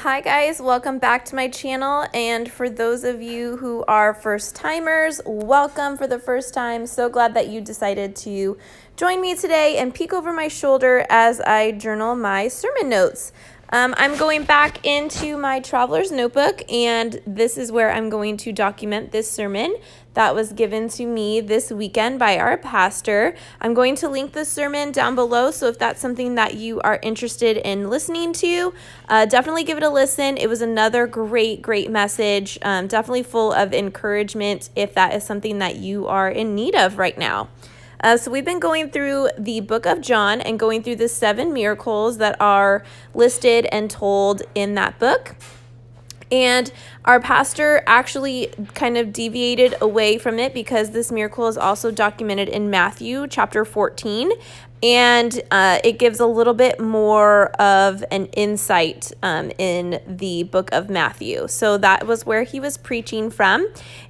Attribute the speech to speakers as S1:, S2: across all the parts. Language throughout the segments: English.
S1: Hi guys, welcome back to my channel, and for those of you who are first timers, welcome for the first time. So glad that you decided to join me today and peek over my shoulder as I journal my sermon notes. I'm going back into my traveler's notebook, and this is where I'm going to document this sermon that was given to me this weekend by our pastor. I'm going to link the sermon down below, so if that's something that you are interested in listening to, definitely give it a listen. It was another great message, definitely full of encouragement if that is something that you are in need of right now. So we've been going through the book of John and going through the 7 miracles that are listed and told in that book. And our pastor actually kind of deviated away from it because this miracle is also documented in Matthew chapter 14. And it gives a little bit more of an insight in the book of Matthew. So that was where he was preaching from.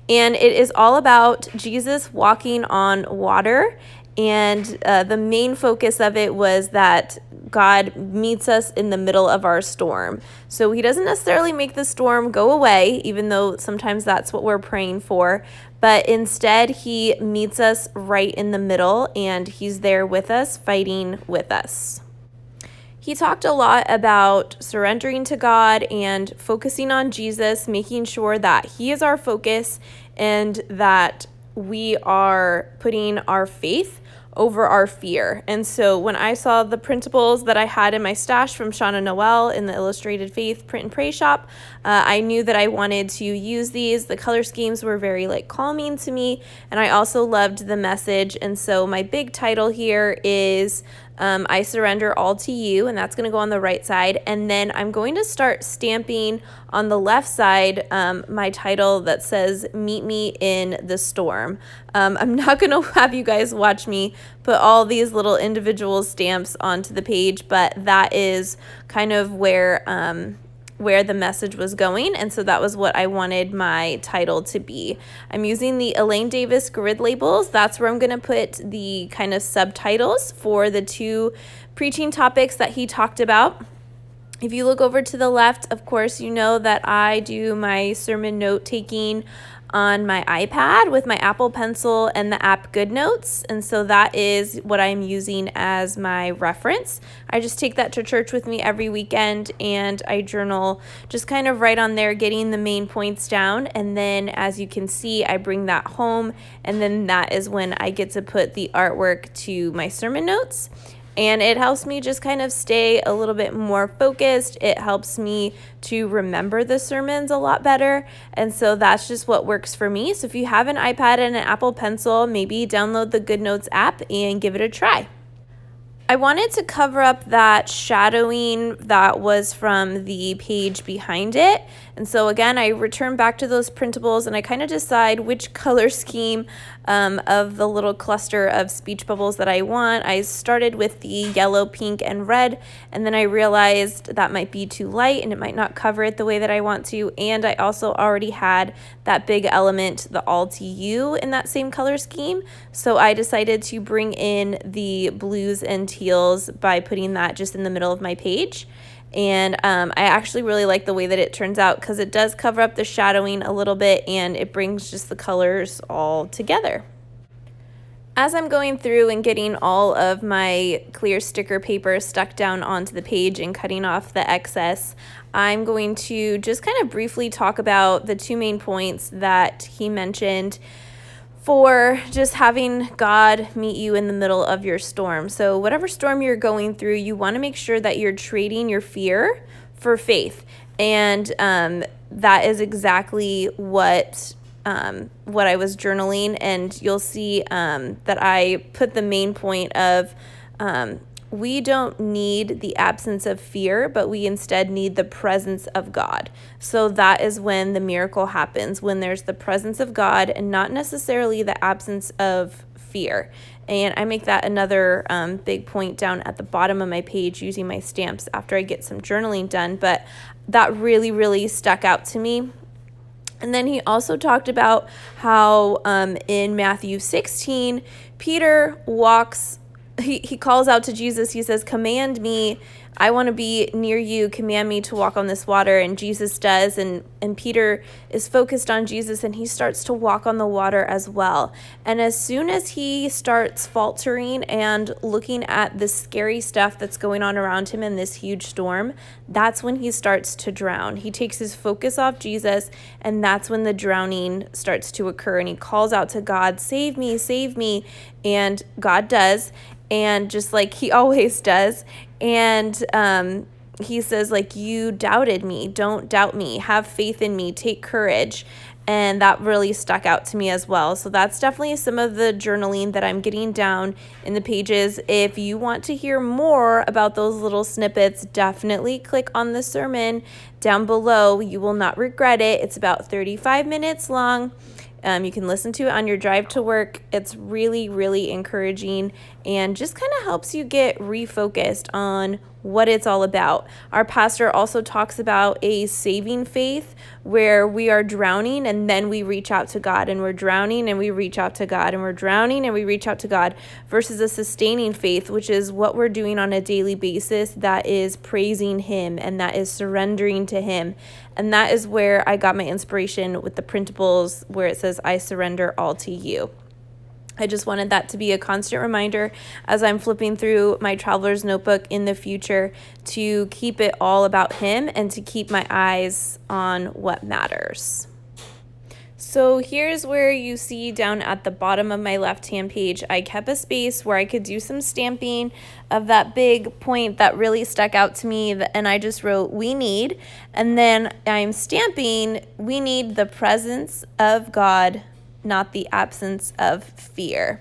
S1: And it is all about Jesus walking on water. And the main focus of it was that God meets us in the middle of our storm. So he doesn't necessarily make the storm go away, even though sometimes that's what we're praying for. But instead, he meets us right in the middle, and he's there with us, fighting with us. He talked a lot about surrendering to God and focusing on Jesus, making sure that he is our focus and that we are putting our faith over our fear. And so when I saw the printables that I had in my stash from Shauna Noel in the Illustrated Faith Print and Pray shop, I knew that I wanted to use these. The color schemes were very calming to me, and I also loved the message. And so my big title here is I surrender all to you, and that's going to go on the right side. And then I'm going to start stamping on the left side my title that says meet me in the storm. I'm not going to have you guys watch me put all these little individual stamps onto the page, but that is kind of where the message was going, and so that was what I wanted my title to be. I'm using the Elaine Davis grid labels. That's where I'm going to put the kind of subtitles for the 2 preaching topics that he talked about. If you look over to the left, of course, you know that I do my sermon note taking on my iPad with my Apple Pencil and the app GoodNotes, and so that is what I'm using as my reference. I just take that to church with me every weekend, and I journal just kind of right on there, getting the main points down, and then as you can see, I bring that home, and then that is when I get to put the artwork to my sermon notes. And it helps me just kind of stay a little bit more focused. It helps me to remember the sermons a lot better. And so that's just what works for me. So if you have an iPad and an Apple Pencil, maybe download the GoodNotes app and give it a try. I wanted to cover up that shadowing that was from the page behind it. And so again, I return back to those printables and I kind of decide which color scheme of the little cluster of speech bubbles that I want. I started with the yellow, pink, and red, and then I realized that might be too light and it might not cover it the way that I want to. And I also already had that big element, the all to you, in that same color scheme. So I decided to bring in the blues and teals by putting that just in the middle of my page. And I actually really like the way that it turns out because it does cover up the shadowing a little bit and it brings just the colors all together. As I'm going through and getting all of my clear sticker paper stuck down onto the page and cutting off the excess, I'm going to just kind of briefly talk about the 2 main points that he mentioned for just having God meet you in the middle of your storm. So whatever storm you're going through, you want to make sure that you're trading your fear for faith. And that is exactly what I was journaling. And you'll see that I put the main point of we don't need the absence of fear, but we instead need the presence of God. So that is when the miracle happens, when there's the presence of God and not necessarily the absence of fear. And I make that another big point down at the bottom of my page using my stamps after I get some journaling done. But that really stuck out to me. And then he also talked about how in Matthew 16, Peter walks he calls out to Jesus. He says, command me I want to be near you. Command me to walk on this water. And Jesus does. And Peter is focused on Jesus, and he starts to walk on the water as well. And as soon as he starts faltering and looking at the scary stuff that's going on around him in this huge storm, that's when he starts to drown. He takes his focus off Jesus, and that's when the drowning starts to occur. And he calls out to God, save me, save me. And God does. And just like he always does. And he says, like, you doubted me. Don't doubt me. Have faith in me. Take courage. And that really stuck out to me as well. So that's definitely some of the journaling that I'm getting down in the pages. If you want to hear more about those little snippets, definitely click on the sermon down below. You will not regret it. It's about 35 minutes long. You can listen to it on your drive to work. It's really, really encouraging and just kind of helps you get refocused on what it's all about. Our pastor also talks about a saving faith where we are drowning and then we reach out to God, and we're drowning and we reach out to God, and we're drowning and we reach out to God, versus a sustaining faith, which is what we're doing on a daily basis, that is praising him and that is surrendering to him. And that is where I got my inspiration with the printables where it says, I surrender all to you. I just wanted that to be a constant reminder as I'm flipping through my traveler's notebook in the future to keep it all about him and to keep my eyes on what matters. So here's where you see down at the bottom of my left-hand page, I kept a space where I could do some stamping of that big point that really stuck out to me. And I just wrote, we need, and then I'm stamping, we need the presence of God, not the absence of fear.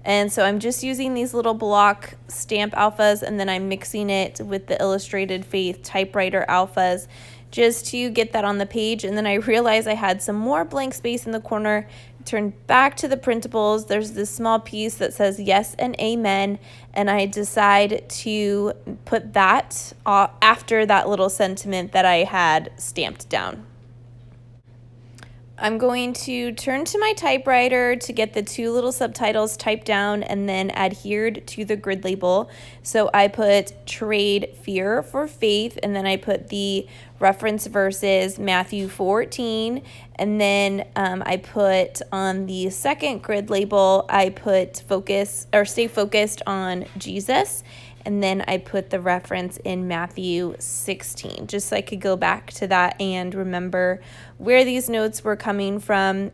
S1: And so I'm just using these little block stamp alphas, and then I'm mixing it with the Illustrated Faith typewriter alphas just to get that on the page. And then I realized I had some more blank space in the corner. Turn back to the printables. There's this small piece that says yes and amen, and I decide to put that after that little sentiment that I had stamped down. I'm going to turn to my typewriter to get the two little subtitles typed down and then adhered to the grid label. So I put trade fear for faith, and then I put the reference verses Matthew 14, and then I put on the second grid label, I put focus or stay focused on Jesus. And then I put the reference in Matthew 16, just so I could go back to that and remember where these notes were coming from.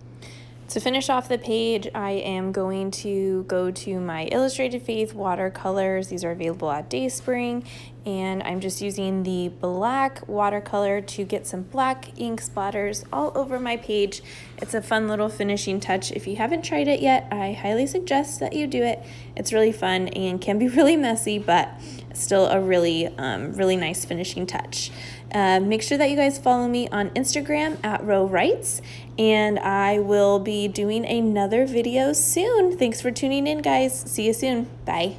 S1: To finish off the page, I am going to go to my Illustrated Faith watercolors. These are available at Dayspring, and I'm just using the black watercolor to get some black ink splatters all over my page. It's a fun little finishing touch. If you haven't tried it yet, I highly suggest that you do it. It's really fun and can be really messy, but still a really, really nice finishing touch. Make sure that you guys follow me on Instagram at Ro Writes, and I will be doing another video soon. Thanks for tuning in, guys. See you soon. Bye.